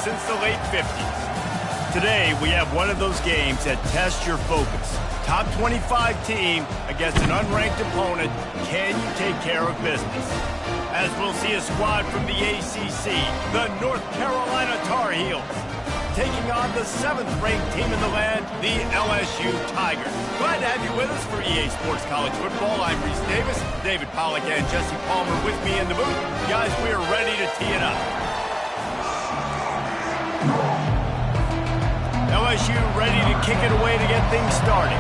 since the late 50s. Today, we have one of those games that tests your focus. Top 25 team against an unranked opponent. Can you take care of business? As we'll see a squad from the ACC, the North Carolina Tar Heels, taking on the 7th-ranked team in the land, the LSU Tigers. Glad to have you with us for EA Sports College Football. I'm Reese Davis, David Pollack and Jesse Palmer with me in the booth. Guys, we are ready to tee it up. LSU ready to kick it away to get things started.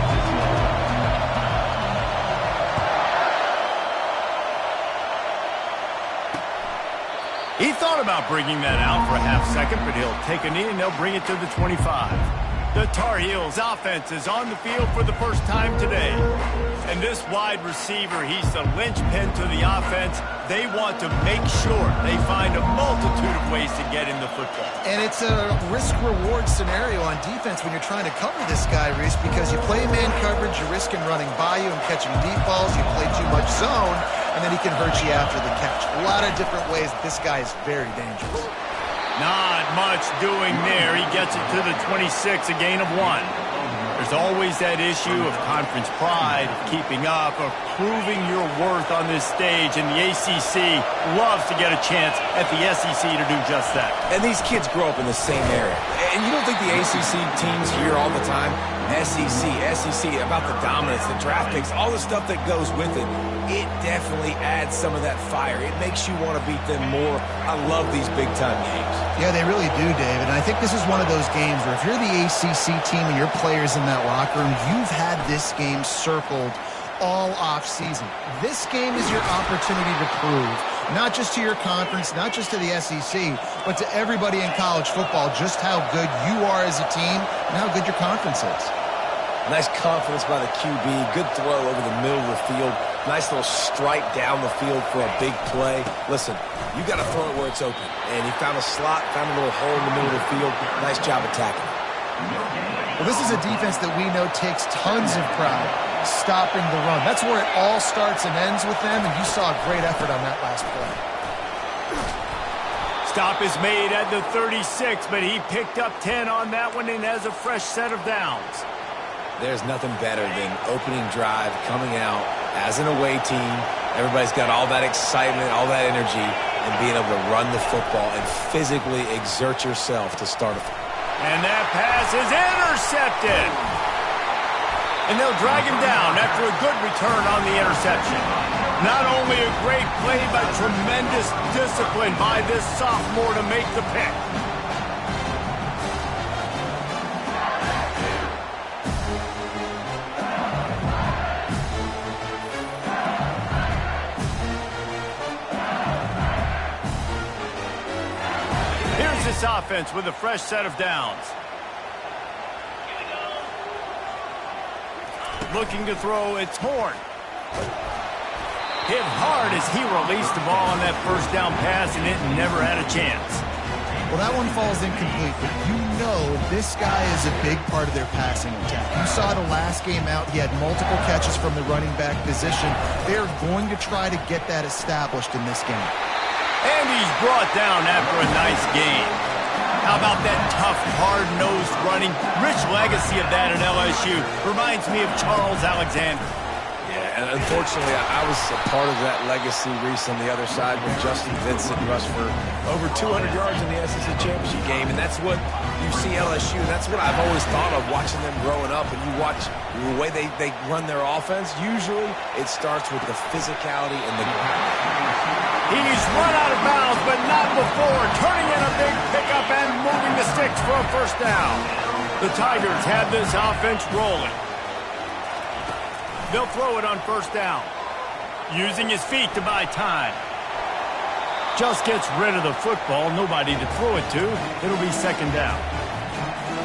He thought about bringing that out for a half second, but he'll take a knee and they'll bring it to the 25. The Tar Heels offense is on the field for the first time today. And this wide receiver, he's the linchpin to the offense. They want to make sure they find a multitude of ways to get in the football. And it's a risk-reward scenario on defense when you're trying to cover this guy, Reese, because you play man coverage, you're risking running by you and catching deep balls. You play too much zone, and then he can hurt you after the catch. A lot of different ways that this guy is very dangerous. Not much doing there. He gets it to the 26, a gain of 1. There's always that issue of conference pride, of keeping up, of proving your worth on this stage, and the ACC loves to get a chance at the SEC to do just that. And these kids grow up in the same area. And you don't think the ACC teams hear all the time, SEC, about the dominance, the draft picks, all the stuff that goes with it. It definitely adds some of that fire. It makes you want to beat them more. I love these big-time games. Yeah, they really do, David. And I think this is one of those games where if you're the ACC team and your players in that locker room, you've had this game circled all off-season. This game is your opportunity to prove, not just to your conference, not just to the SEC, but to everybody in college football, just how good you are as a team and how good your conference is. Nice confidence by the QB. Good throw over the middle of the field. Nice little stripe down the field for a big play. Listen, you got to throw it where it's open. And he found a slot, found a little hole in the middle of the field. Nice job attacking. Well, this is a defense that we know takes tons of pride stopping the run. That's where it all starts and ends with them, and you saw a great effort on that last play. Stop is made at the 36, but he picked up 10 on that one and has a fresh set of downs. There's nothing better than opening drive, coming out as an away team. Everybody's got all that excitement, all that energy, and being able to run the football and physically exert yourself to start a And that pass is intercepted. And they'll drag him down after a good return on the interception. Not only a great play, but tremendous discipline by this sophomore to make the pick. Here's this offense with a fresh set of downs. Looking to throw, it's Horn. Hit hard as he released the ball on that first down pass, and it never had a chance. Well, that one falls incomplete, but you know this guy is a big part of their passing attack. You saw the last game out, he had multiple catches from the running back position. They're going to try to get that established in this game. And he's brought down after a nice game. How about that tough, hard-nosed running? Rich legacy of that at LSU. Reminds me of Charles Alexander. Yeah, and unfortunately, I was a part of that legacy, Reese, on the other side when Justin Vincent rushed for over 200 yards in the SEC championship game, and that's what you see LSU. That's what I've always thought of watching them growing up, and you watch the way they run their offense. Usually, it starts with the physicality and the... He's run out of bounds, but not before. Turning in a big pickup and moving the sticks for a first down. The Tigers have this offense rolling. They'll throw it on first down. Using his feet to buy time. Just gets rid of the football. Nobody to throw it to. It'll be second down.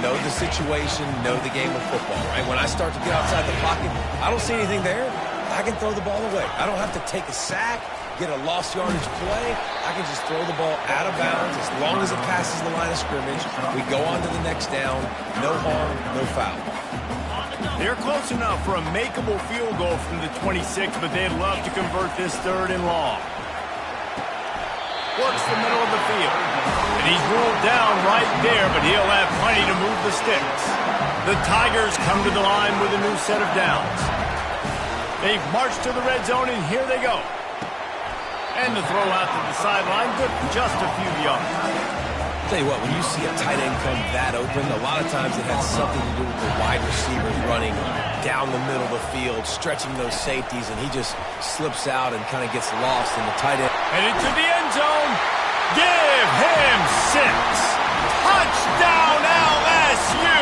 Know the situation, know the game of football, right? When I start to get outside the pocket, I don't see anything there. I can throw the ball away. I don't have to take a sack, get a lost yardage play. I can just throw the ball out of bounds as long as it passes the line of scrimmage. We go on to the next down. No harm, no foul. They're close enough for a makeable field goal from the 26, but they'd love to convert this third and long. Works the middle of the field. And he's ruled down right there, but he'll have plenty to move the sticks. The Tigers come to the line with a new set of downs. They've marched to the red zone, and here they go. And the throw out to the sideline, good for just a few yards. Tell you what, when you see a tight end come that open, a lot of times it has something to do with the wide receivers running down the middle of the field, stretching those safeties, and he just slips out and kind of gets lost in the tight end. And into the end zone. Give him 6. Touchdown LSU!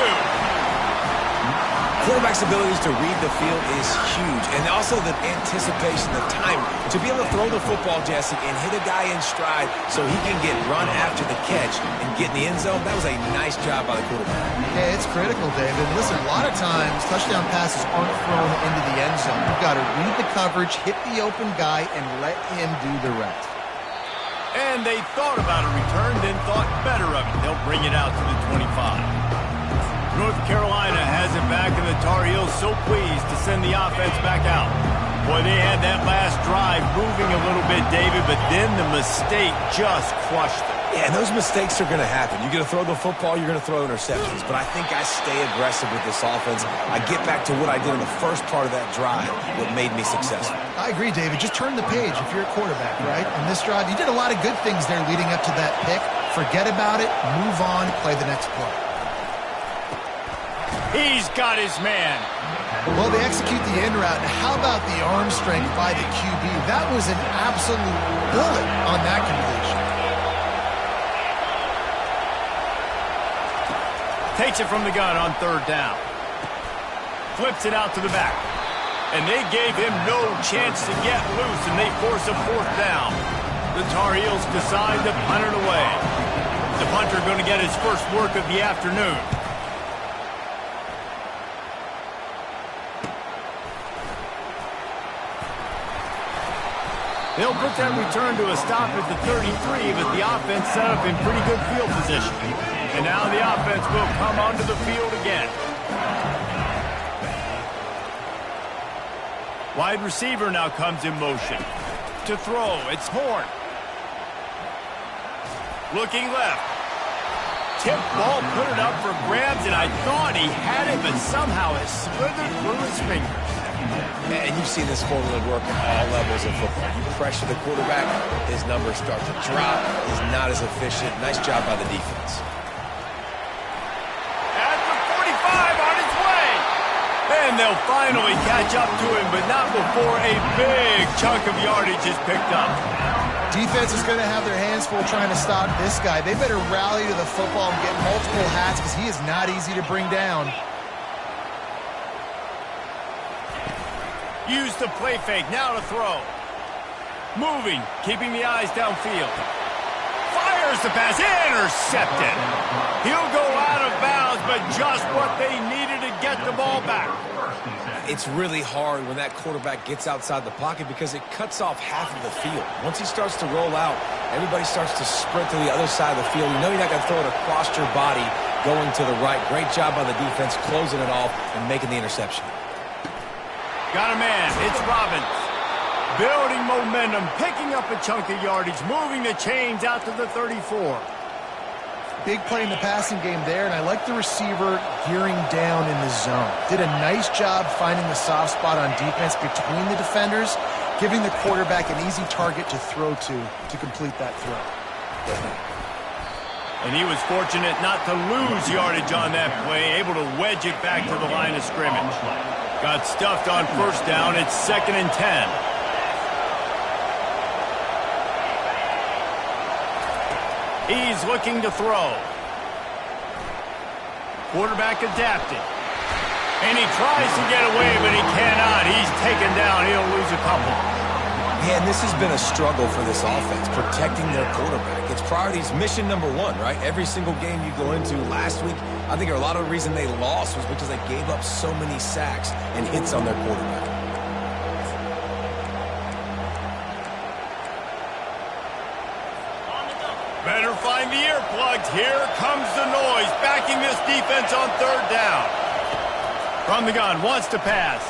Quarterback's abilities to read the field is huge, and also the anticipation, the time to be able to throw the football, Jesse, and hit a guy in stride so he can get run after the catch and get in the end zone. That was a nice job by the quarterback. Yeah, it's critical, David. Listen, a lot of times touchdown passes aren't thrown into the end zone. You've got to read the coverage, hit the open guy, and let him do the rest. And they thought about a return, then thought better of it. They'll bring it out to the 25. North Carolina has it back, and the Tar Heels so pleased to send the offense back out. Boy, they had that last drive moving a little bit, David, but then the mistake just crushed them. Yeah, and those mistakes are going to happen. You're going to throw the football, you're going to throw interceptions. But I think I stay aggressive with this offense. I get back to what I did in the first part of that drive, what made me successful. I agree, David. Just turn the page if you're a quarterback, right? On this drive, you did a lot of good things there leading up to that pick. Forget about it, move on, play the next play. He's got his man. Well, they execute the in route. And how about the arm strength by the QB? That was an absolute bullet on that completion. Takes it from the gun on 3rd down. Flips it out to the back. And they gave him no chance to get loose, and they force a 4th down. The Tar Heels decide to punt it away. The punter going to get his first work of the afternoon. They'll put that return to a stop at the 33, but the offense set up in pretty good field position. And now the offense will come onto the field again. Wide receiver now comes in motion. To throw, it's Horn. Looking left. Tip ball, put it up for grabs, and I thought he had it, but somehow it slithered through his fingers. And you've seen this formula work at all levels of football. You pressure the quarterback, his numbers start to drop. He's not as efficient. Nice job by the defense. At the 45 on its way. And they'll finally catch up to him, but not before a big chunk of yardage is picked up. Defense is going to have their hands full trying to stop this guy. They better rally to the football and get multiple hats because he is not easy to bring down. Use the play fake, now to throw. Moving, keeping the eyes downfield. Fires the pass, intercepted. He'll go out of bounds, but just what they needed to get the ball back. It's really hard when that quarterback gets outside the pocket because it cuts off half of the field. Once he starts to roll out, everybody starts to sprint to the other side of the field. You know you're not going to throw it across your body going to the right. Great job by the defense closing it off and making the interception. Got a man. It's Robbins. Building momentum, picking up a chunk of yardage, moving the chains out to the 34. Big play in the passing game there, and I like the receiver gearing down in the zone. Did a nice job finding the soft spot on defense between the defenders, giving the quarterback an easy target to throw to complete that throw. And he was fortunate not to lose yardage on that play, able to wedge it back to the line of scrimmage. Got stuffed on 1st down. It's 2nd and 10. He's looking to throw. Quarterback adapted. And he tries to get away, but he cannot. He's taken down. He'll lose a couple. Yeah, and this has been a struggle for this offense, protecting their quarterback. It's priorities, mission number 1, right? Every single game you go into last week, I think a lot of the reason they lost was because they gave up so many sacks and hits on their quarterback. Better find the earplugs. Here comes the noise, backing this defense on 3rd down. From the gun, wants to pass.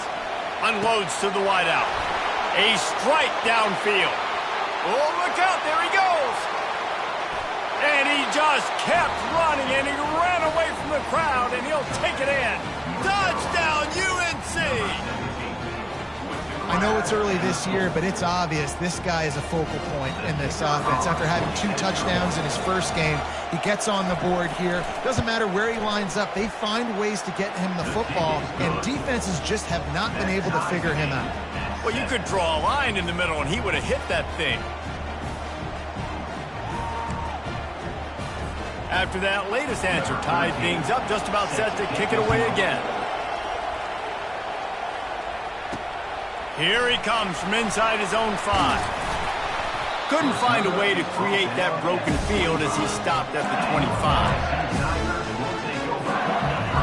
Unloads to the wideout. A strike downfield. Oh, look out, there he goes. And he just kept running, and he ran away from the crowd, and he'll take it in. Touchdown, UNC! I know it's early this year, but it's obvious this guy is a focal point in this offense. After having 2 touchdowns in his first game, he gets on the board here. Doesn't matter where he lines up, they find ways to get him the football, and defenses just have not been able to figure him out. Well, you could draw a line in the middle, and he would have hit that thing. After that latest answer tied things up, just about set to kick it away again. Here he comes from inside his own 5. Couldn't find a way to create that broken field as he stopped at the 25.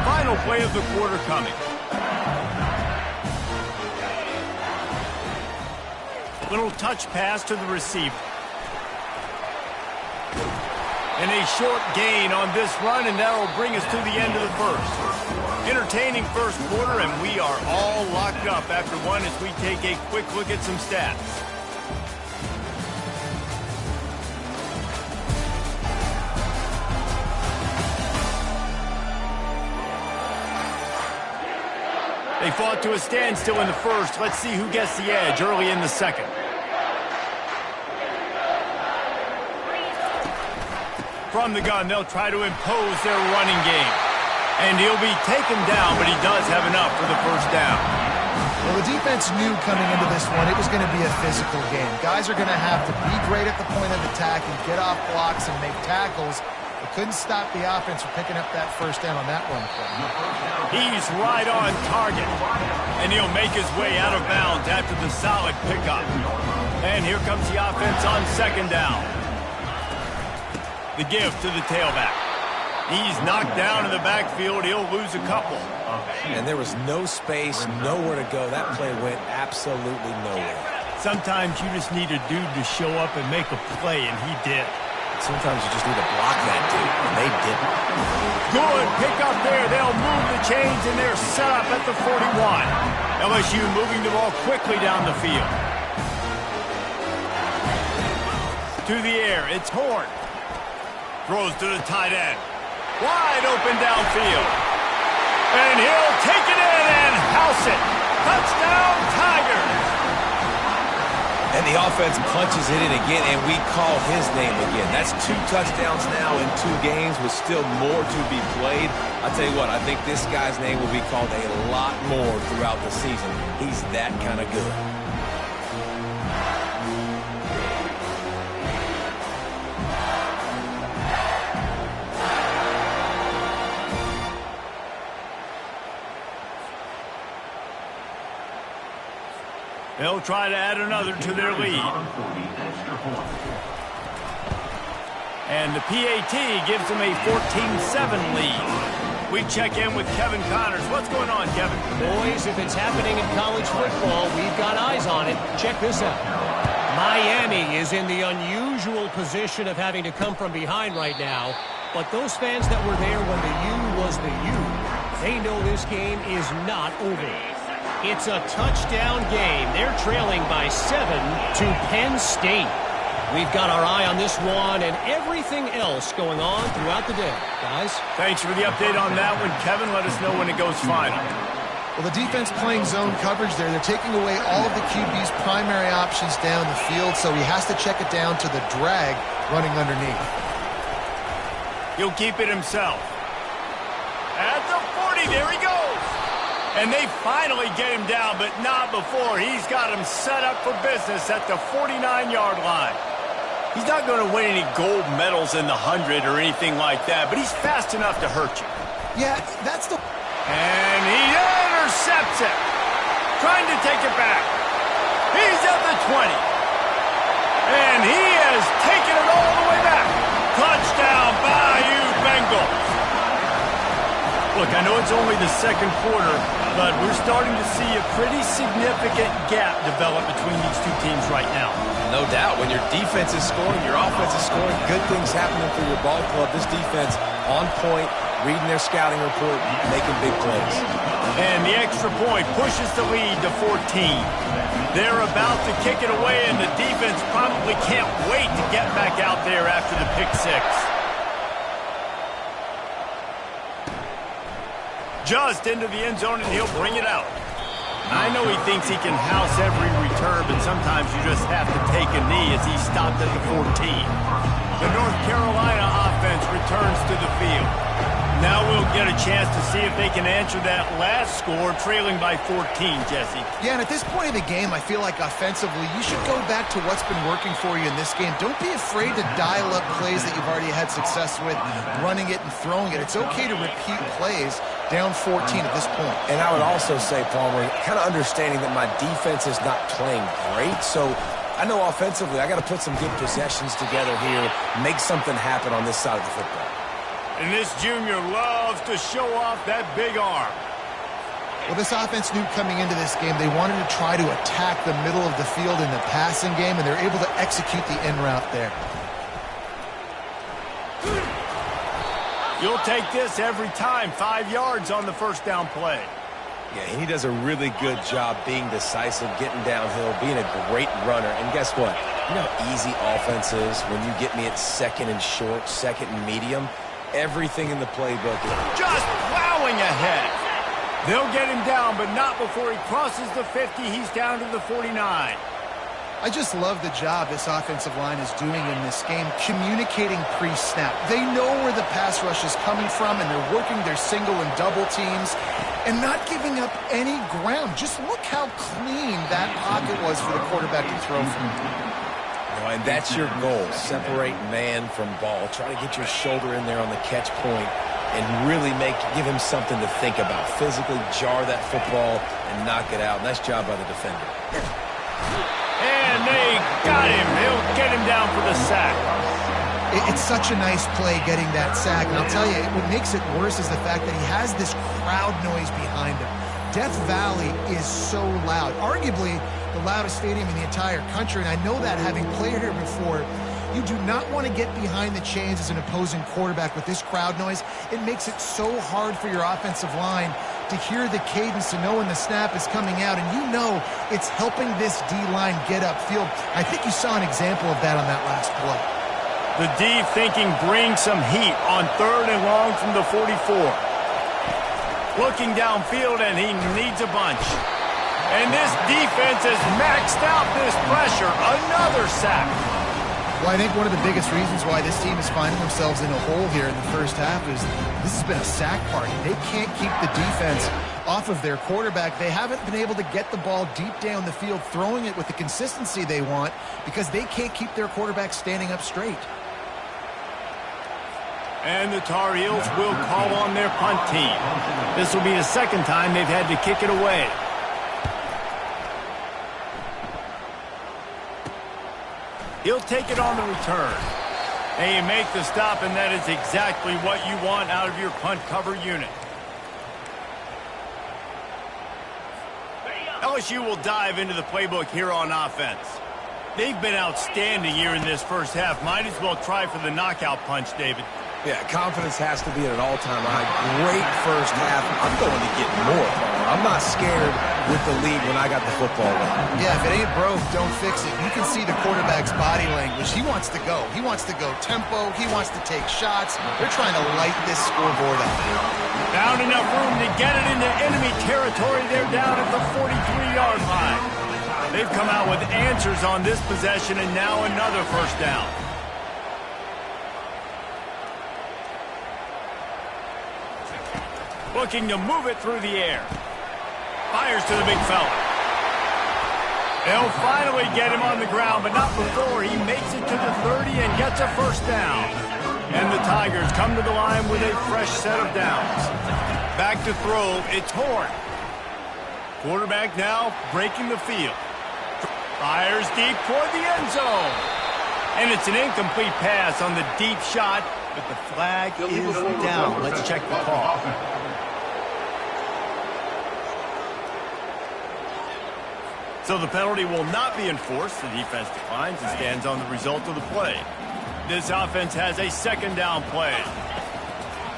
Final play of the quarter coming. Little touch pass to the receiver. And a short gain on this run, and that will bring us to the end of the first. Entertaining first quarter, and we are all locked up after one as we take a quick look at some stats. They fought to a standstill in the first. Let's see who gets the edge early in the second. From the gun, they'll try to impose their running game. And he'll be taken down, but he does have enough for the first down. Well, the defense knew coming into this one it was going to be a physical game. Guys are going to have to be great at the point of attack and get off blocks and make tackles. They couldn't stop the offense from picking up that first down on that one play. He's right on target. And he'll make his way out of bounds after the solid pickup. And here comes the offense on second down. The give to the tailback. He's knocked down in the backfield. He'll lose a couple. And there was no space, nowhere to go. That play went absolutely nowhere. Sometimes you just need a dude to show up and make a play, and he did. Sometimes you just need to block that dude, and they didn't. Good pick up there. They'll move the chains, and they're set up at the 41. LSU moving the ball quickly down the field. To the air, it's Horn. Throws to the tight end. Wide open downfield. And he'll take it in and house it. Touchdown, Tigers. And the offense punches it in again, and we call his name again. That's 2 touchdowns now in 2 games with still more to be played. I'll tell you what, I think this guy's name will be called a lot more throughout the season. He's that kind of good. They'll try to add another to their lead. And the PAT gives them a 14-7 lead. We check in with Kevin Connors. What's going on, Kevin? Boys, if it's happening in college football, we've got eyes on it. Check this out. Miami is in the unusual position of having to come from behind right now. But those fans that were there when the U was the U, they know this game is not over. It's a touchdown game. They're trailing by 7 to Penn State. We've got our eye on this one and everything else going on throughout the day. Guys? Thanks for the update on that one, Kevin. Let us know when it goes final. Well, the defense playing zone coverage there. They're taking away all of the QB's primary options down the field, so he has to check it down to the drag running underneath. He'll keep it himself. At the 40, there he goes. And they finally get him down, but not before. He's got him set up for business at the 49-yard line. He's not going to win any gold medals in the 100 or anything like that, but he's fast enough to hurt you. Yeah, that's the... And he intercepts it. Trying to take it back. He's at the 20. And he has taken it all the way back. Touchdown, Bayou Bengals. Look, I know it's only the second quarter, but we're starting to see a pretty significant gap develop between these two teams right now. No doubt. When your defense is scoring, your offense is scoring, good things happening for your ball club. This defense on point, reading their scouting report, making big plays. And the extra point pushes the lead to 14. They're about to kick it away, and the defense probably can't wait to get back out there after the pick six. Just into the end zone, and he'll bring it out. I know he thinks he can house every return, but sometimes you just have to take a knee as he stopped at the 14. The North Carolina offense returns to the field. Now we'll get a chance to see if they can answer that last score, trailing by 14, Jesse. Yeah, and at this point of the game, I feel like offensively, you should go back to what's been working for you in this game. Don't be afraid to dial up plays that you've already had success with, running it and throwing it. It's okay to repeat plays down 14 at this point. And I would also say, Palmer, kind of understanding that my defense is not playing great, so I know offensively I got to put some good possessions together here, make something happen on this side of the football. And this junior loves to show off that big arm. Well, this offense knew coming into this game they wanted to try to attack the middle of the field in the passing game, and they're able to execute the in route there. You'll take this every time. 5 yards on the first down play. Yeah, he does a really good job being decisive, getting downhill, being a great runner. And guess what? You know how easy offense is when you get me at second and short, second and medium? Everything in the playbook is just plowing ahead. They'll get him down, but not before he crosses the 50. He's down to the 49. I just love the job this offensive line is doing in this game, communicating pre-snap. They know where the pass rush is coming from, and they're working their single and double teams and not giving up any ground. Just look how clean that pocket was for the quarterback to throw from. And that's your goal, separate man from ball. Try to get your shoulder in there on the catch point and really give him something to think about. Physically jar that football and knock it out. Nice job by the defender. And they got him. He'll get him down for the sack. It's such a nice play getting that sack. And I'll tell you, what makes it worse is the fact that he has this crowd noise behind him. Death Valley is so loud. Arguably the loudest stadium in the entire country. And I know that having played here before. You do not want to get behind the chains as an opposing quarterback with this crowd noise. It makes it so hard for your offensive line to hear the cadence, to know when the snap is coming out, and you know it's helping this D-line get upfield. I think you saw an example of that on that last play. The D thinking bring some heat on 3rd and long from the 44. Looking downfield, and he needs a bunch. And this defense has maxed out this pressure. Another sack. Well, I think one of the biggest reasons why this team is finding themselves in a hole here in the first half is this has been a sack party. They can't keep the defense off of their quarterback. They haven't been able to get the ball deep down the field, throwing it with the consistency they want because they can't keep their quarterback standing up straight. And the Tar Heels will call on their punt team. This will be the second time they've had to kick it away. He'll take it on the return. And you make the stop, and that is exactly what you want out of your punt cover unit. LSU will dive into the playbook here on offense. They've been outstanding here in this first half. Might as well try for the knockout punch, David. Yeah, confidence has to be at an all-time high. Great first half. I'm going to get more. I'm not scared with the lead when I got the football in. Yeah, if it ain't broke, don't fix it. You can see the quarterback's body language. He wants to go. He wants to go tempo. He wants to take shots. They're trying to light this scoreboard up. Found enough room to get it into enemy territory. They're down at the 43-yard line. They've come out with answers on this possession, and now another first down. Looking to move it through the air. Fires to the big fella. They'll finally get him on the ground, but not before he makes it to the 30 and gets a first down. And the Tigers come to the line with a fresh set of downs. Back to throw, it's Horn. Quarterback now breaking the field. Fires deep toward the end zone. And it's an incomplete pass on the deep shot, but the flag is down. Let's check the call. So the penalty will not be enforced. The defense declines and stands on the result of the play. This offense has a second down play.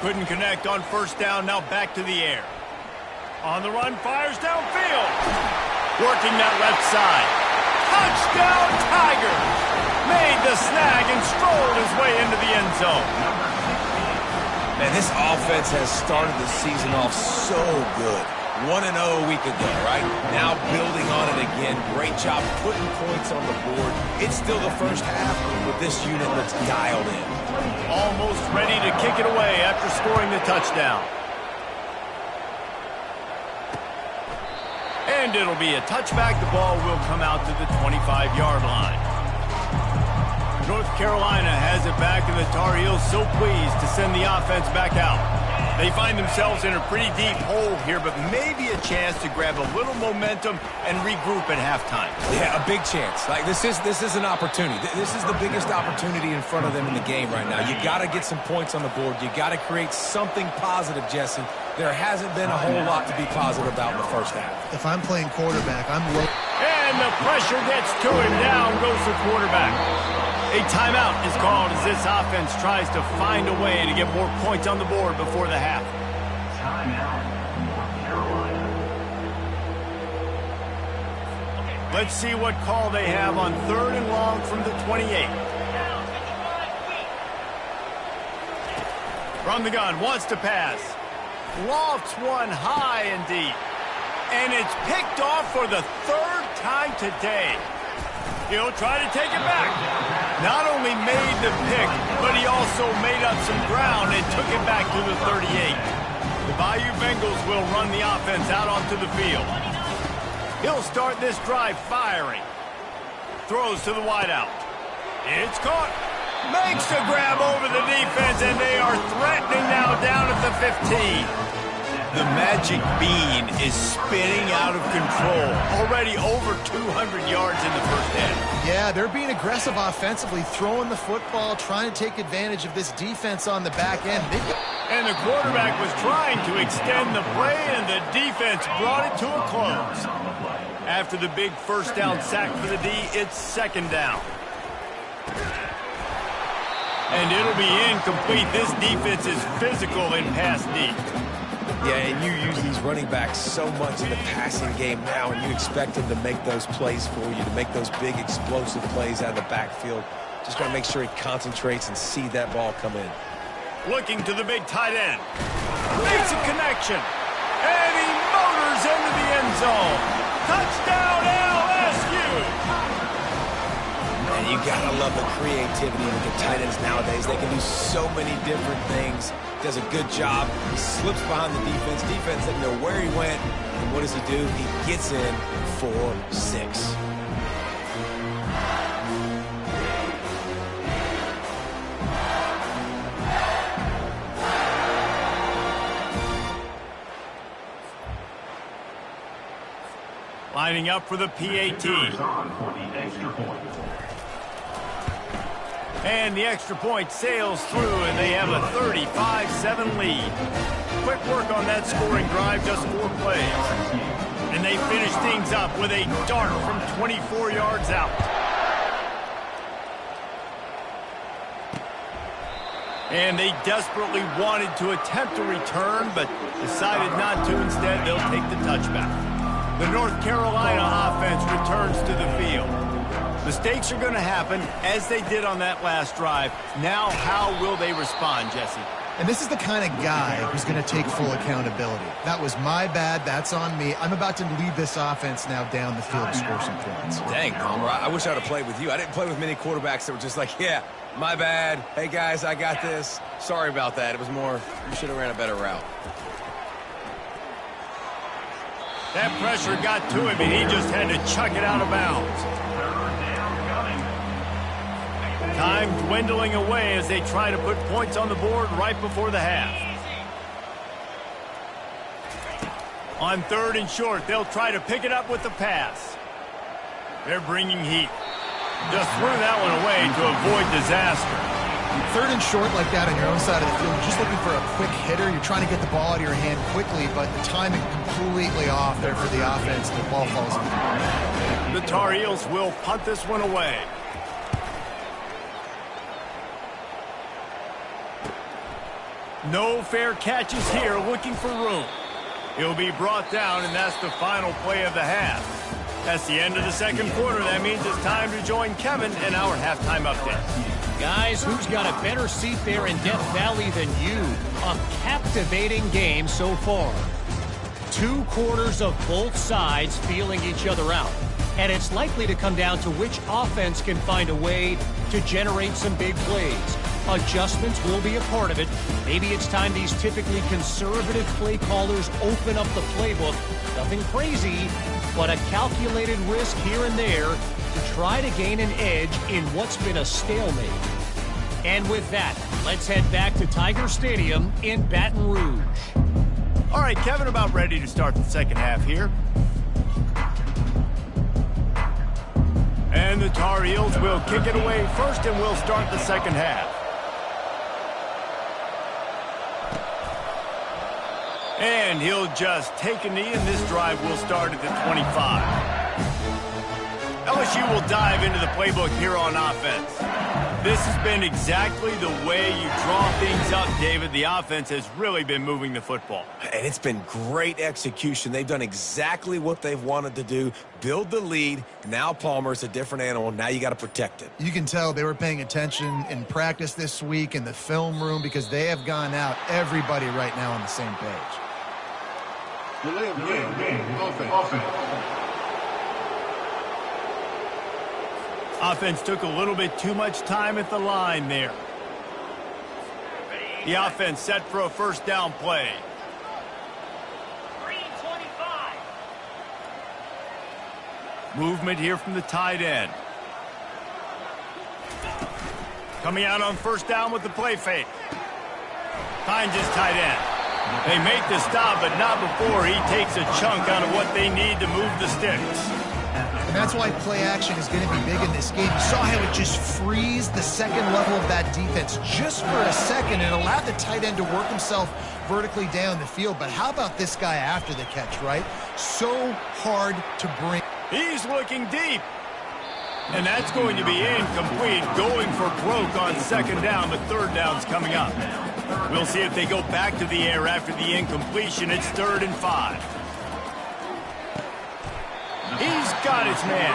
Couldn't connect on first down, now back to the air. On the run, fires downfield. Working that left side. Touchdown Tigers! Made the snag and strolled his way into the end zone. Man, this offense has started the season off so good. 1-0 a week ago, right? Now building on it again. Great job putting points on the board. It's still the first half, but this unit looks dialed in. Almost ready to kick it away after scoring the touchdown. And it'll be a touchback. The ball will come out to the 25-yard line. North Carolina has it back, and the Tar Heels so pleased to send the offense back out. They find themselves in a pretty deep hole here, but maybe a chance to grab a little momentum and regroup at halftime. Yeah, a big chance. Like this is an opportunity. This is the biggest opportunity in front of them in the game right now. You got to get some points on the board. You got to create something positive, Jesse. There hasn't been a whole lot to be positive about in the first half. If I'm playing quarterback, I'm low. And the pressure gets to him. Down goes the quarterback. A timeout is called as this offense tries to find a way to get more points on the board before the half. Let's see what call they have on 3rd and long from the 28. From the gun, wants to pass. Lofts one high and deep. And it's picked off for the 3rd time today. He'll try to take it back. Not only made the pick, but he also made up some ground and took it back to the 38. The Bayou Bengals will run the offense out onto the field. He'll start this drive firing. Throws to the wideout. It's caught. Makes the grab over the defense, and they are threatening now down at the 15. The magic bean is spinning out of control. Already over 200 yards in the first half. Yeah, they're being aggressive offensively, throwing the football, trying to take advantage of this defense on the back end. And the quarterback was trying to extend the play, and the defense brought it to a close. After the big first down sack for the D, it's 2nd down. And it'll be incomplete. This defense is physical in pass deep. Yeah, and you use these running backs so much in the passing game now, and you expect them to make those plays for you, to make those big explosive plays out of the backfield. Just got to make sure he concentrates and see that ball come in. Looking to the big tight end. Makes a connection. And he motors into the end zone. Touchdown LSU! And you got to love the creativity with the tight ends nowadays. They can do so many different things. Does a good job. He slips behind the defense. Defense doesn't know where he went. And what does he do? He gets in for 6. Lining up for the PAT. And the extra point sails through, and they have a 35-7 lead. Quick work on that scoring drive, just 4 plays. And they finish things up with a dart from 24 yards out. And they desperately wanted to attempt a return, but decided not to. Instead, they'll take the touchback. The North Carolina offense returns to the field. Mistakes are going to happen, as they did on that last drive. Now, how will they respond, Jesse? And this is the kind of guy who's going to take full accountability. That was my bad. That's on me. I'm about to lead this offense now down the field to score some points. Dang, Palmer, I wish I would have played with you. I didn't play with many quarterbacks that were just like, yeah, my bad. Hey, guys, I got this. Sorry about that. It was more, you should have ran a better route. That pressure got to him, and he just had to chuck it out of bounds. Time dwindling away as they try to put points on the board right before the half. On 3rd and short, they'll try to pick it up with the pass. They're bringing heat. Just threw that one away to avoid disaster. 3rd and short like that on your own side of the field, you're just looking for a quick hitter. You're trying to get the ball out of your hand quickly, but the timing completely off there for the offense. The ball falls in. The Tar Heels will punt this one away. No fair catches here, looking for room. He'll be brought down, and that's the final play of the half. That's the end of the 2nd quarter. That means it's time to join Kevin in our halftime update. Guys, who's got a better seat there in Death Valley than you? A captivating game so far. 2 quarters of both sides feeling each other out. And it's likely to come down to which offense can find a way to generate some big plays. Adjustments will be a part of it. Maybe it's time these typically conservative play callers open up the playbook. Nothing crazy, but a calculated risk here and there to try to gain an edge in what's been a stalemate. And with that, let's head back to Tiger Stadium in Baton Rouge. All right, Kevin, about ready to start the second half here. And the Tar Heels will kick it away first, and we'll start the second half. And he'll just take a knee, and this drive will start at the 25. LSU will dive into the playbook here on offense. This has been exactly the way you draw things up, David. The offense has really been moving the football. And it's been great execution. They've done exactly what they've wanted to do. Build the lead. Now Palmer's a different animal. Now you got to protect it. You can tell they were paying attention in practice this week in the film room because they have gone out, everybody right now on the same page. Offense took a little bit too much time at the line there. The offense set for a first down play. 325. Movement here from the tight end. Coming out on first down with the play fake. Finds his tight end. They make the stop, but not before he takes a chunk out of what they need to move the sticks. And that's why play action is going to be big in this game. You saw how it just freezed the second level of that defense just for a second and allowed the tight end to work himself vertically down the field. But how about this guy after the catch, right? So hard to bring. He's looking deep. And that's going to be incomplete, going for broke on second down, but third down's coming up. We'll see if they go back to the air after the incompletion. It's 3rd and 5. He's got his man.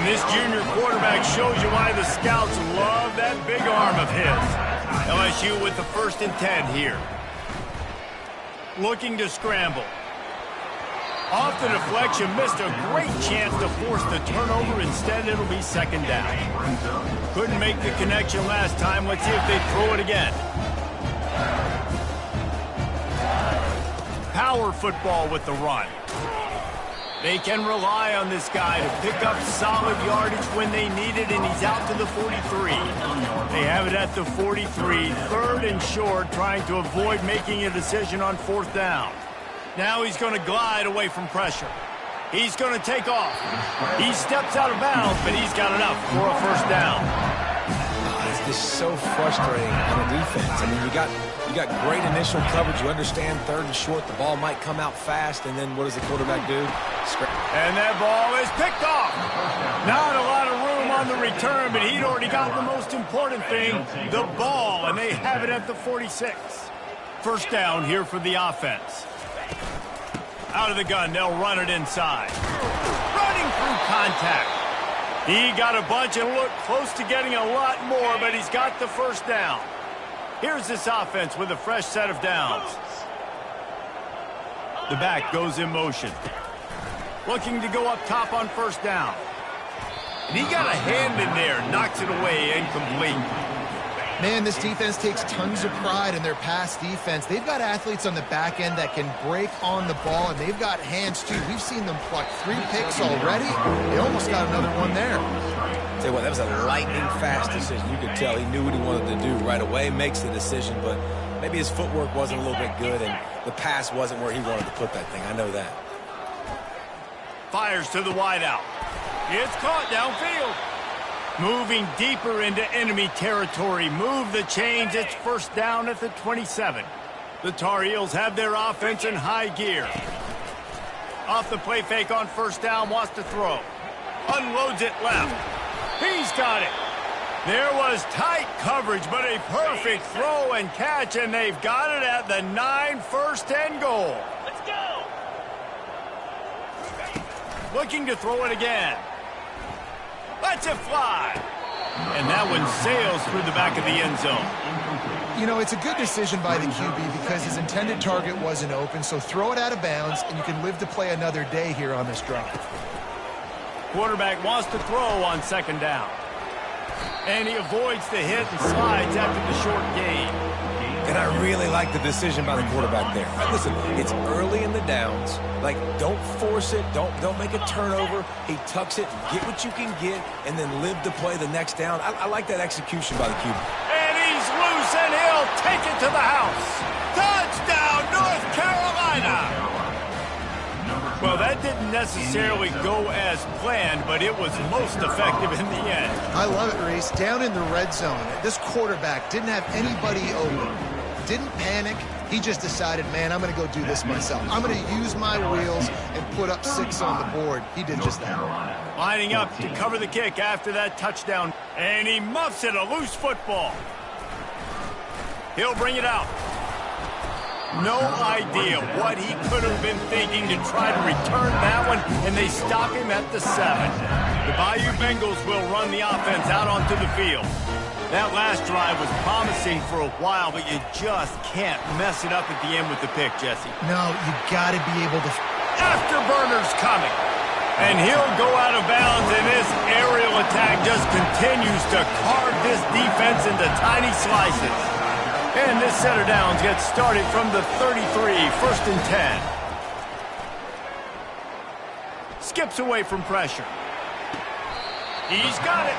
And this junior quarterback shows you why the scouts love that big arm of his. LSU with the 1st and 10 here. Looking to scramble. Off the deflection, missed a great chance to force the turnover. Instead, it'll be 2nd down. Couldn't make the connection last time. Let's see if they throw it again. Power football with the run. They can rely on this guy to pick up solid yardage when they need it, and he's out to the 43. They have it at the 43, 3rd and short, trying to avoid making a decision on 4th down. Now he's going to glide away from pressure. He's going to take off. He steps out of bounds, but he's got enough for a 1st down. It's just so frustrating on the defense. I mean, you got great initial coverage. You understand 3rd and short, the ball might come out fast, and then what does the quarterback do? And that ball is picked off. Not a lot of room on the return, but he'd already got the most important thing, the ball, and they have it at the 46. 1st down here for the offense. Out of the gun, they'll run it inside. Running through contact. He got a bunch and looked close to getting a lot more, but he's got the 1st down. Here's this offense with a fresh set of downs. The back goes in motion. Looking to go up top on 1st down. And he got a hand in there, knocks it away, incomplete. Man, this defense takes tons of pride in their pass defense. They've got athletes on the back end that can break on the ball, and they've got hands, too. We've seen them pluck 3 picks already. They almost got another one there. Tell you what, that was a lightning-fast decision. You could tell he knew what he wanted to do right away, makes the decision, but maybe his footwork wasn't a little bit good, and the pass wasn't where he wanted to put that thing. I know that. Fires to the wideout. It's caught downfield. Moving deeper into enemy territory. Move the chains. It's 1st down at the 27. The Tar Heels have their offense in high gear. Off the play fake on 1st down. Wants to throw. Unloads it left. He's got it. There was tight coverage, but a perfect throw and catch, and they've got it at the 9, 1st and goal. Let's go. Looking to throw it again. Lets it fly. And that one sails through the back of the end zone. You know, it's a good decision by the QB because his intended target wasn't open, so throw it out of bounds, and you can live to play another day here on this drive. Quarterback wants to throw on second down. And he avoids the hit and slides after the short gain. And I really like the decision by the quarterback there. Listen, it's early in the downs. Like, don't force it. Don't make a turnover. He tucks it, get what you can get, and then live to play the next down. I like that execution by the QB. And he's loose, and he'll take it to the house. Touchdown, North Carolina! Well, that didn't necessarily go as planned, but it was most effective in the end. I love it, Reese. Down in the red zone, this quarterback didn't have anybody open. Didn't panic. He just decided, man, I'm going to go do this myself. I'm going to use my wheels and put up 6 on the board. He did just that. Lining up to cover the kick after that touchdown. And he muffs it, a loose football. He'll bring it out. No idea what he could have been thinking to try to return that one, and they stop him at the 7. The Bayou Bengals will run the offense out onto the field. That last drive was promising for a while, but you just can't mess it up at the end with the pick, Jesse. No, you got to be able to... Afterburner's coming. And he'll go out of bounds, and this aerial attack just continues to carve this defense into tiny slices. And this set of downs gets started from the 33, 1st and 10. Skips away from pressure. He's got it.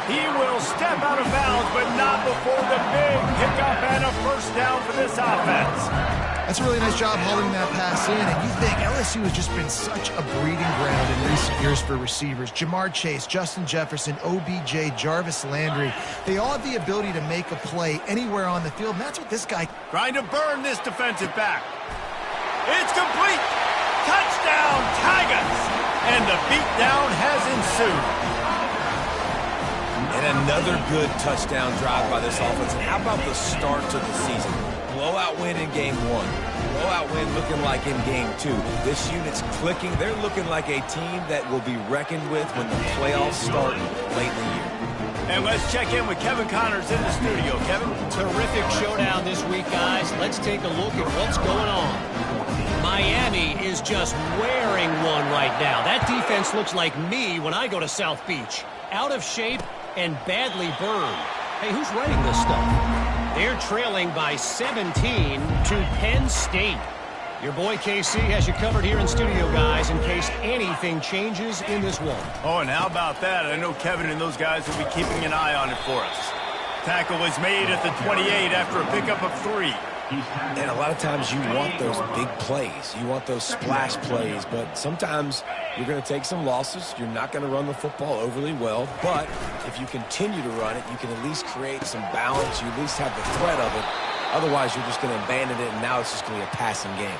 He will step out of bounds, but not before the big pickup and a first down for this offense. That's a really nice job hauling that pass in, and you think LSU has just been such a breeding ground in recent years for receivers. Jamar Chase, Justin Jefferson, OBJ, Jarvis Landry, they all have the ability to make a play anywhere on the field, and that's what this guy... Trying to burn this defensive back. It's complete. Touchdown, Tigers. And the beatdown has ensued. And another good touchdown drive by this offense. And how about the start to the season? Blowout win in game 1. Blowout win looking like in game 2. This unit's clicking. They're looking like a team that will be reckoned with when the playoffs start late in the year. And let's check in with Kevin Connors in the studio. Kevin? Terrific showdown this week, guys. Let's take a look at what's going on. Miami is just wearing one right now. That defense looks like me when I go to South Beach. Out of shape and badly burned. Hey, who's writing this stuff? They're trailing by 17 to Penn State. Your boy KC has you covered here in studio, guys, in case anything changes in this one. Oh, and how about that? I know Kevin and those guys will be keeping an eye on it for us. Tackle is made at the 28 after a pickup of 3. And a lot of times you want those big plays. You want those splash plays, but sometimes you're going to take some losses. You're not going to run the football overly well, but if you continue to run it, you can at least create some balance. You at least have the threat of it. Otherwise, you're just going to abandon it, and now it's just going to be a passing game.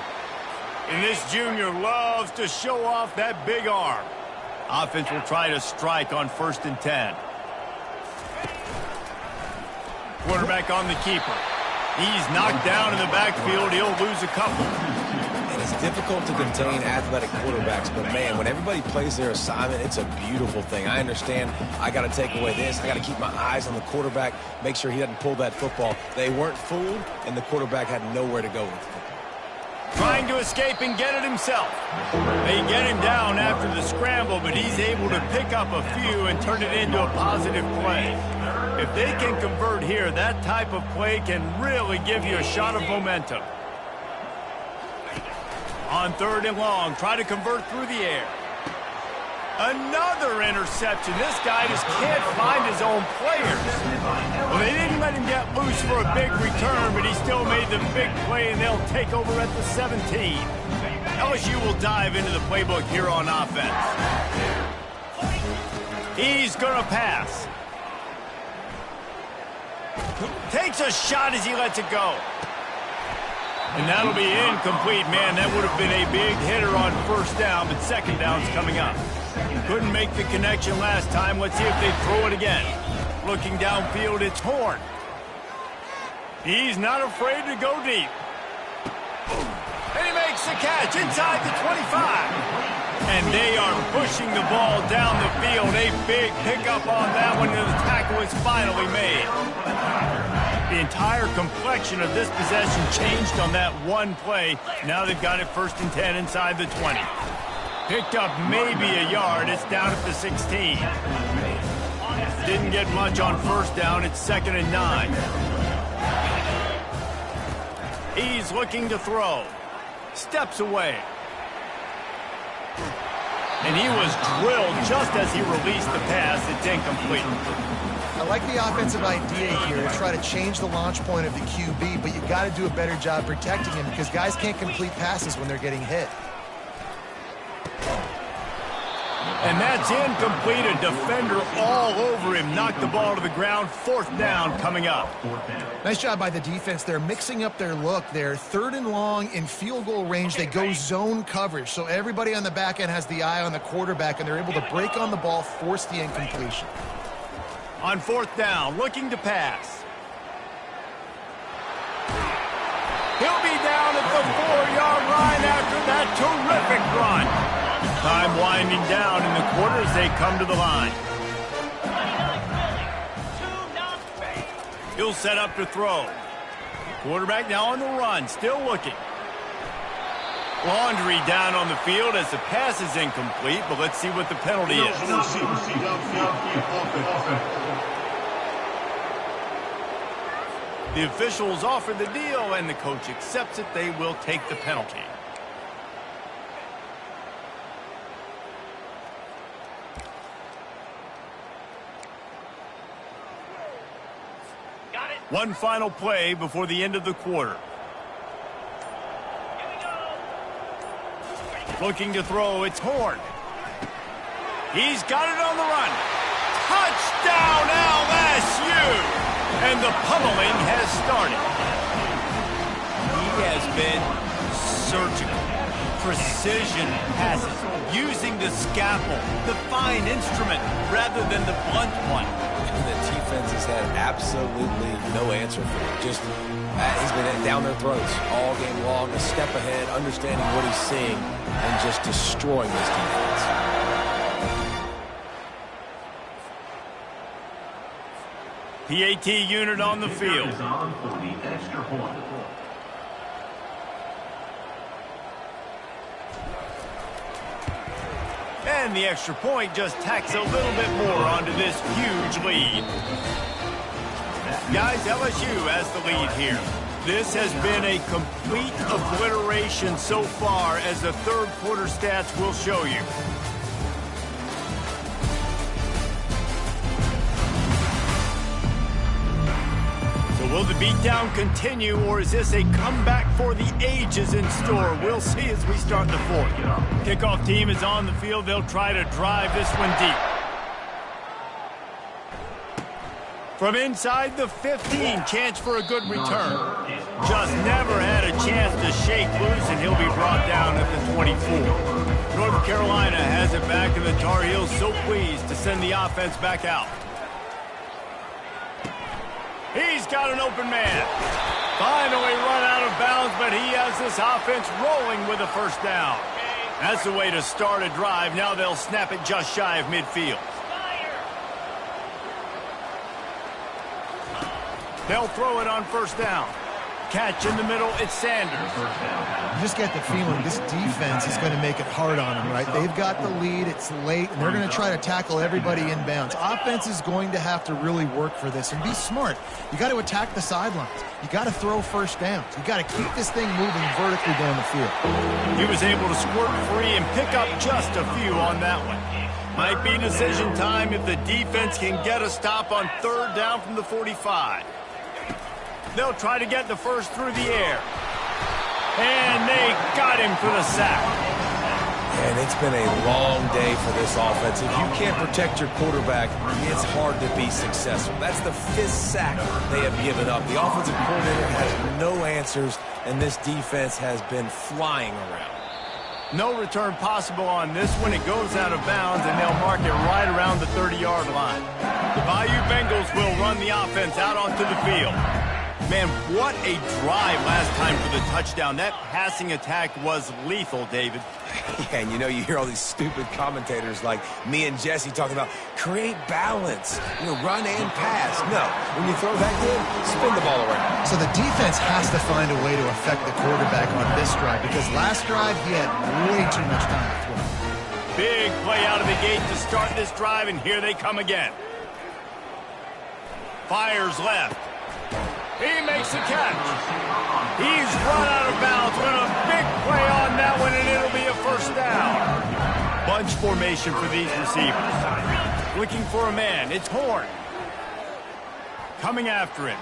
And this junior loves to show off that big arm. Offense will try to strike on 1st and 10. Quarterback on the keeper. He's knocked down in the backfield. He'll lose a couple. And it's difficult to contain athletic quarterbacks, but, man, when everybody plays their assignment, it's a beautiful thing. I understand I got to take away this. I got to keep my eyes on the quarterback, make sure he doesn't pull that football. They weren't fooled, and the quarterback had nowhere to go with the football. Trying to escape and get it himself. They get him down after the scramble, but he's able to pick up a few and turn it into a positive play. If they can convert here, that type of play can really give you a shot of momentum. On 3rd and long, try to convert through the air. Another interception. This guy just can't find his own players. Well, they didn't let him get loose for a big return, but he still made the big play, and they'll take over at the 17. LSU will dive into the playbook here on offense. He's going to pass. Takes a shot as he lets it go. And that'll be incomplete. Man, that would have been a big hitter on 1st down, but 2nd down's coming up. Couldn't make the connection last time. Let's see if they throw it again. Looking downfield, it's Horn. He's not afraid to go deep. And he makes the catch inside the 25. And they are pushing the ball down the field. A big pickup on that one, and the tackle is finally made. The entire complexion of this possession changed on that one play. Now they've got it 1st and 10 inside the 20. Picked up maybe a yard. It's down at the 16. Didn't get much on 1st down. It's 2nd and 9. He's looking to throw. Steps away. And he was drilled just as he released the pass. It's incomplete. I like the offensive idea here to try to change the launch point of the QB, but you got to do a better job protecting him because guys can't complete passes when they're getting hit. And that's incomplete. A defender all over him. Knocked the ball to the ground. 4th down coming up. Nice job by the defense. They're mixing up their look. They're 3rd and long in field goal range. They go zone coverage. So everybody on the back end has the eye on the quarterback, and they're able to break on the ball, force the incompletion. On 4th down, looking to pass. He'll be down at the 4-yard line after that terrific run. Time winding down in the quarter as they come to the line. He'll set up to throw. Quarterback now on the run, still looking. Laundry down on the field as the pass is incomplete, but let's see what the penalty is. The officials offer the deal, and the coach accepts it. They will take the penalty. One final play before the end of the quarter. Looking to throw, it's Horn. He's got it on the run. Touchdown LSU! And the pummeling has started. He has been surgical. Precision passes, using the scalpel, the fine instrument, rather than the blunt one. The defense has had absolutely no answer for him. Just, he's been down their throats all game long, a step ahead, understanding what he's seeing, and just destroying this defense. PAT unit on the field. And the extra point just tacks a little bit more onto this huge lead. Guys, LSU has the lead here. This has been a complete obliteration so far, as the 3rd quarter stats will show you. Will the beatdown continue, or is this a comeback for the ages in store? We'll see as we start the 4th. Kickoff team is on the field. They'll try to drive this one deep. From inside the 15, chance for a good return. Just never had a chance to shake loose, and he'll be brought down at the 24. North Carolina has it back, and the Tar Heels so pleased to send the offense back out. He's got an open man. Finally run out of bounds, but he has this offense rolling with a 1st down. That's the way to start a drive. Now they'll snap it just shy of midfield. They'll throw it on 1st down. Catch in the middle, it's Sanders. You just get the feeling this defense is going to make it hard on them, right? They've got the lead, it's late, and they're going to try to tackle everybody inbounds. Offense is going to have to really work for this and be smart. You got to attack the sidelines. You got to throw 1st downs. You got to keep this thing moving vertically down the field. He was able to squirt free and pick up just a few on that one. Might be decision time if the defense can get a stop on 3rd down from the 45. They'll try to get the 1st through the air. And they got him for the sack. And it's been a long day for this offense. If you can't protect your quarterback, it's hard to be successful. That's the 5th sack they have given up. The offensive coordinator has no answers, and this defense has been flying around. No return possible on this one. It goes out of bounds, and they'll mark it right around the 30-yard line. The Bayou Bengals will run the offense out onto the field. Man, what a drive last time for the touchdown. That passing attack was lethal, David. Yeah, and you hear all these stupid commentators like me and Jesse talking about create balance, run and pass. No, when you throw that good, spin the ball around. So the defense has to find a way to affect the quarterback on this drive because last drive he had way too much time to throw. Big play out of the gate to start this drive, and here they come again. Fires left. He makes the catch. He's run out of bounds with a big play on that one, and it'll be a first down. Bunch formation for these receivers. Looking for a man. It's Horn. Coming after him.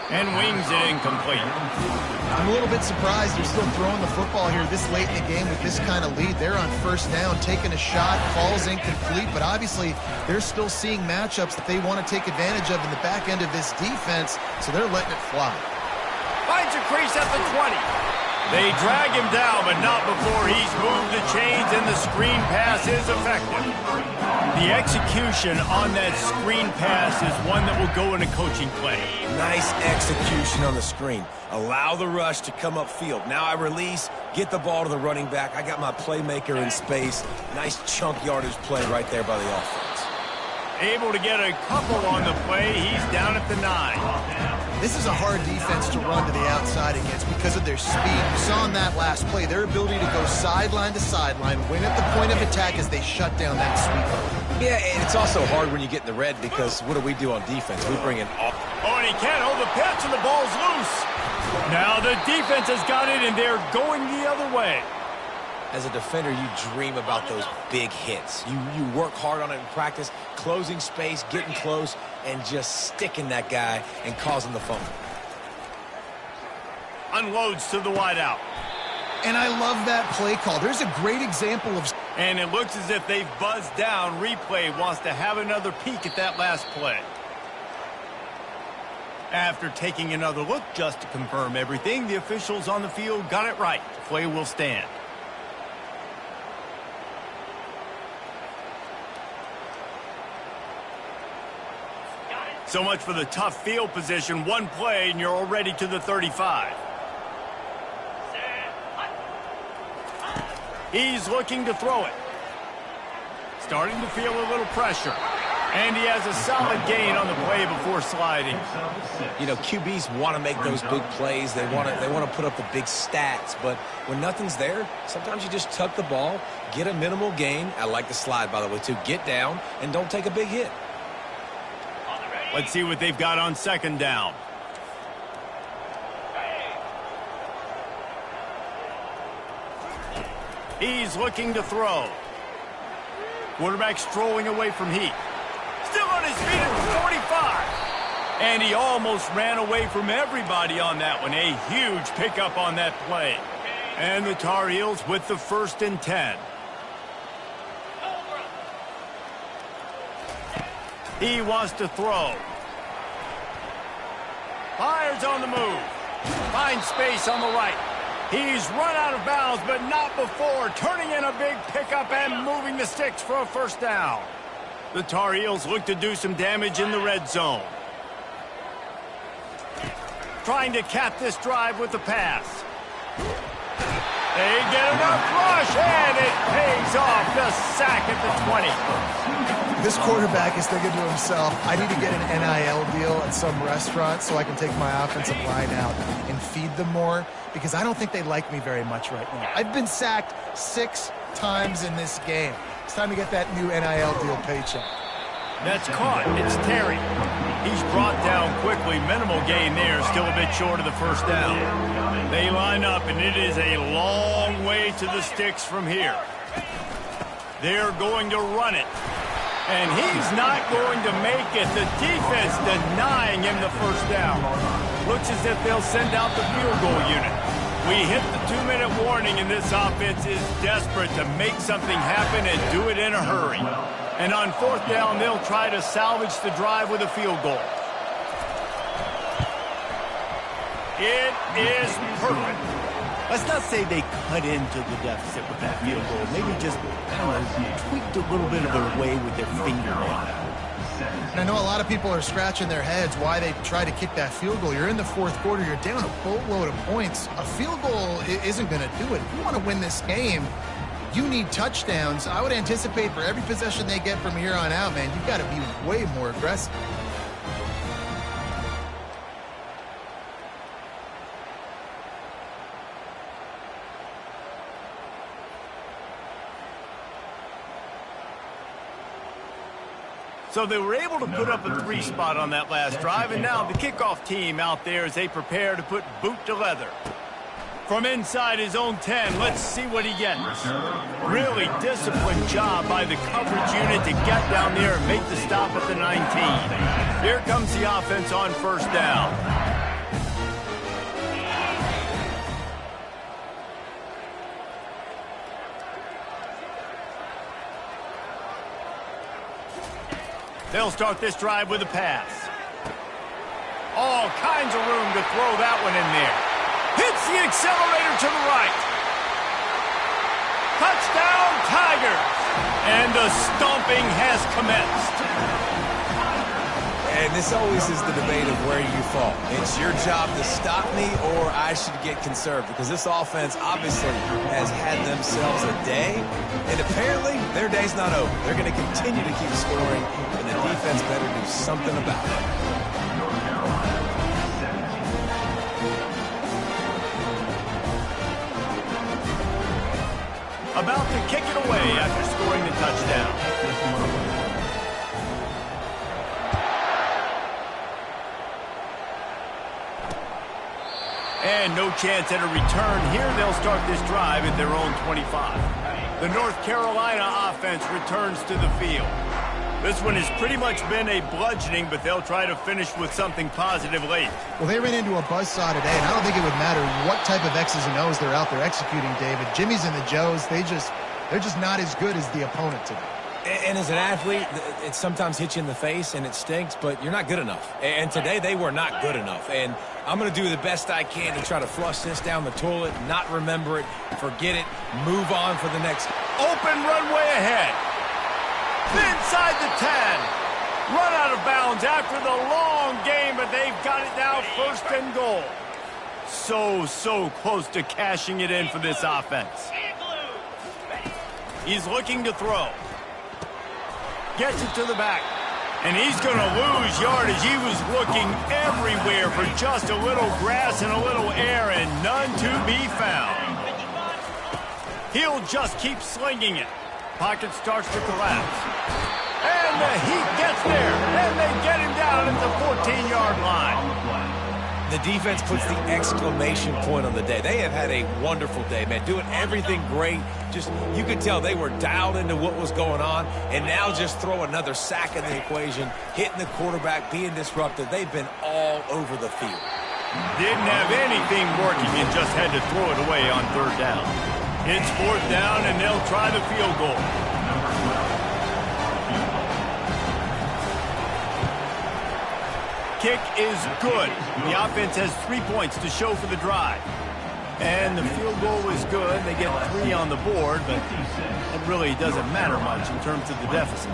And wings it incomplete. I'm a little bit surprised they're still throwing the football here this late in the game with this kind of lead. They're on first down, taking a shot, falls incomplete, but obviously they're still seeing matchups that they want to take advantage of in the back end of this defense, so they're letting it fly. Finds a crease at the 20. They drag him down, but not before he's moved the chains, and the screen pass is effective. The execution on that screen pass is one that will go in a coaching play. Nice execution on the screen. Allow the rush to come upfield. Now I release, get the ball to the running back. I got my playmaker in space. Nice chunk yardage play right there by the offense. Able to get a couple on the play. He's down at the 9. This is a hard defense to run to the outside against because of their speed. You saw in that last play, their ability to go sideline to sideline, win at the point of attack as they shut down that sweep. Yeah, and it's also hard when you get in the red because what do we do on defense? We bring in all... Oh, and he can't hold the pitch, and the ball's loose. Now the defense has got it, and they're going the other way. As a defender, you dream about those big hits. You work hard on it in practice, closing space, getting close, and just sticking that guy and causing the fumble. Unloads to the wideout. And I love that play call. There's a great example of... And it looks as if they've buzzed down. Replay wants to have another peek at that last play. After taking another look just to confirm everything, the officials on the field got it right. The play will stand. So much for the tough field position. One play, and you're already to the 35. He's looking to throw it. Starting to feel a little pressure. And he has a solid gain on the play before sliding. QBs want to make those big plays. They want to put up the big stats. But when nothing's there, sometimes you just tuck the ball, get a minimal gain. I like the slide, by the way, too. Get down and don't take a big hit. Let's see what they've got on second down. He's looking to throw. Quarterback strolling away from Heath. Still on his feet at the 45. And he almost ran away from everybody on that one. A huge pickup on that play. And the Tar Heels with the 1st and 10. He wants to throw. Fires on the move. Finds space on the right. He's run out of bounds, but not before. Turning in a big pickup and moving the sticks for a first down. The Tar Heels look to do some damage in the red zone. Trying to cap this drive with the pass. They get enough rush, and it pays off. The sack at the 20. This quarterback is thinking to himself, I need to get an NIL deal at some restaurant so I can take my offensive line out and feed them more, because I don't think they like me very much right now. I've been sacked 6 times in this game. It's time to get that new NIL deal paycheck. That's caught. It's Terry. He's brought down quickly. Minimal gain there. Still a bit short of the first down. They line up, and it is a long way to the sticks from here. They're going to run it. And he's not going to make it. The defense denying him the first down. Looks as if they'll send out the field goal unit. We hit the 2-minute warning, and this offense is desperate to make something happen and do it in a hurry. And on 4th down, they'll try to salvage the drive with a field goal. It is perfect. Let's not say they cut into the deficit with that field goal. Maybe just, tweaked a little bit of their way with their fingernail. And I know a lot of people are scratching their heads why they try to kick that field goal. You're in the fourth quarter. You're down a boatload of points. A field goal isn't going to do it. If you want to win this game, you need touchdowns. I would anticipate for every possession they get from here on out, man, you've got to be way more aggressive. So they were able to put up a 3 spot on that last drive, and now the kickoff team out there as they prepare to put boot to leather. From inside his own 10, let's see what he gets. Really disciplined job by the coverage unit to get down there and make the stop at the 19. Here comes the offense on first down. They'll start this drive with a pass. All kinds of room to throw that one in there. Hits the accelerator to the right. Touchdown, Tigers! And the stomping has commenced. And this always is the debate of where you fall. It's your job to stop me, or I should get conserved, because this offense obviously has had themselves a day, and apparently their day's not over. They're going to continue to keep scoring, and the defense better do something about it. About to kick it away after scoring the touchdown. And no chance at a return here. They'll start this drive at their own 25. The North Carolina offense returns to the field. This one has pretty much been a bludgeoning, but they'll try to finish with something positive late. Well, they ran into a buzzsaw today, and I don't think it would matter what type of X's and O's they're out there executing, David. Jimmy's and the Joes, they're just not as good as the opponent today. And as an athlete, it sometimes hits you in the face and it stinks, but you're not good enough. And today they were not good enough. And I'm going to do the best I can to try to flush this down the toilet, not remember it, forget it, move on for the next. Open runway ahead. Inside the 10. Run out of bounds after the long game, but they've got it now first and goal. So close to cashing it in for this offense. He's looking to throw. Gets it to the back. And he's going to lose yardage. He was looking everywhere for just a little grass and a little air, and none to be found. He'll just keep slinging it. Pocket starts to collapse. And the Heat gets there. And they get him down at the 14-yard line. The defense puts the exclamation point on the day. They have had a wonderful day, man. Doing everything great. Just, you could tell they were dialed into what was going on. And now just throw another sack in the equation, hitting the quarterback, being disruptive. They've been all over the field. Didn't have anything working and just had to throw it away on third down. It's fourth down, and they'll try the field goal. Kick is good. The offense has 3 points to show for the drive. And the field goal is good. They get 3 on the board, but it really doesn't matter much in terms of the deficit.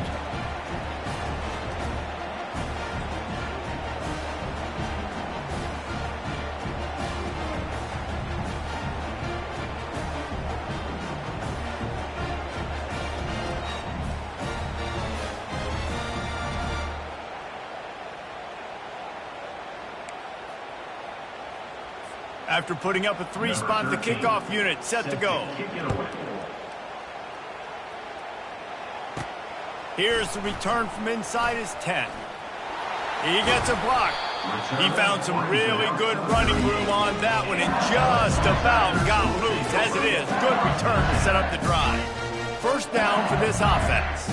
After putting up a 3 spot, the kickoff unit set to go. Here's the return from inside his 10. He gets a block. He found some really good running room on that one and just about got loose. As it is, good return to set up the drive. First down for this offense.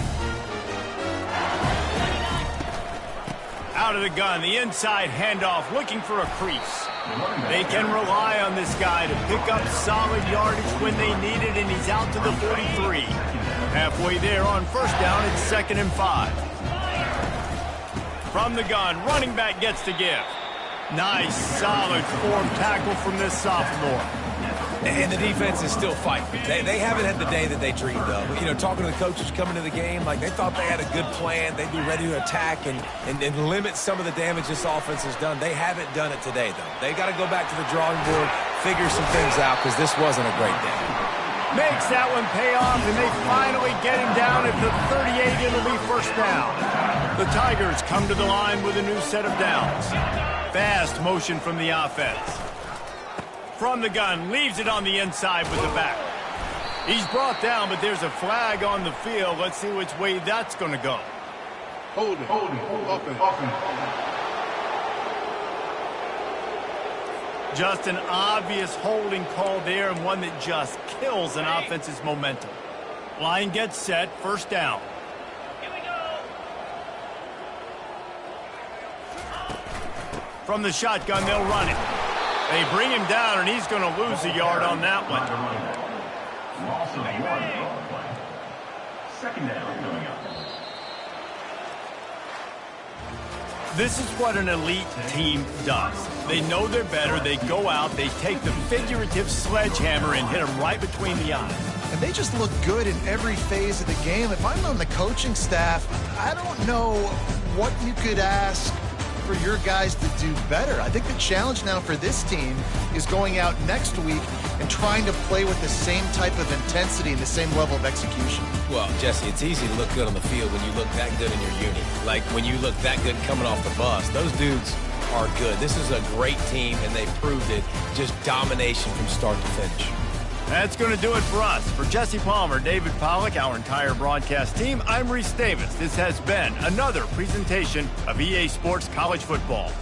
Out of the gun, the inside handoff, looking for a crease. They can rely on this guy to pick up solid yardage when they need it, and he's out to the 43. Halfway there on first down, it's 2nd and 5. From the gun, running back gets to give. Nice, solid form tackle from this sophomore. And the defense is still fighting. They haven't had the day that they dreamed of. You know, talking to the coaches coming to the game, like they thought they had a good plan. They'd be ready to attack and limit some of the damage this offense has done. They haven't done it today, though. They got to go back to the drawing board, figure some things out, because this wasn't a great day. Makes that one pay off, and they finally get him down at the 38. It'll be first down. The Tigers come to the line with a new set of downs. Fast motion from the offense. From the gun, leaves it on the inside with the back. He's brought down, but there's a flag on the field. Let's see which way that's going to go. Holding, offense. Just an obvious holding call there, and one that just kills an offense's momentum. Line gets set, first down. Here we go. From the shotgun, they'll run it. They bring him down, and he's going to lose a yard on that one. Second down coming up. This is what an elite team does. They know they're better. They go out. They take the figurative sledgehammer and hit them right between the eyes. And they just look good in every phase of the game. If I'm on the coaching staff, I don't know what you could ask for your guys to do better. I think the challenge now for this team is going out next week and trying to play with the same type of intensity and the same level of execution. Well, Jesse, it's easy to look good on the field when you look that good in your uni. Like when you look that good coming off the bus. Those dudes are good. This is a great team, and they proved it. Just domination from start to finish. That's going to do it for us. For Jesse Palmer, David Pollack, our entire broadcast team, I'm Reese Davis. This has been another presentation of EA Sports College Football.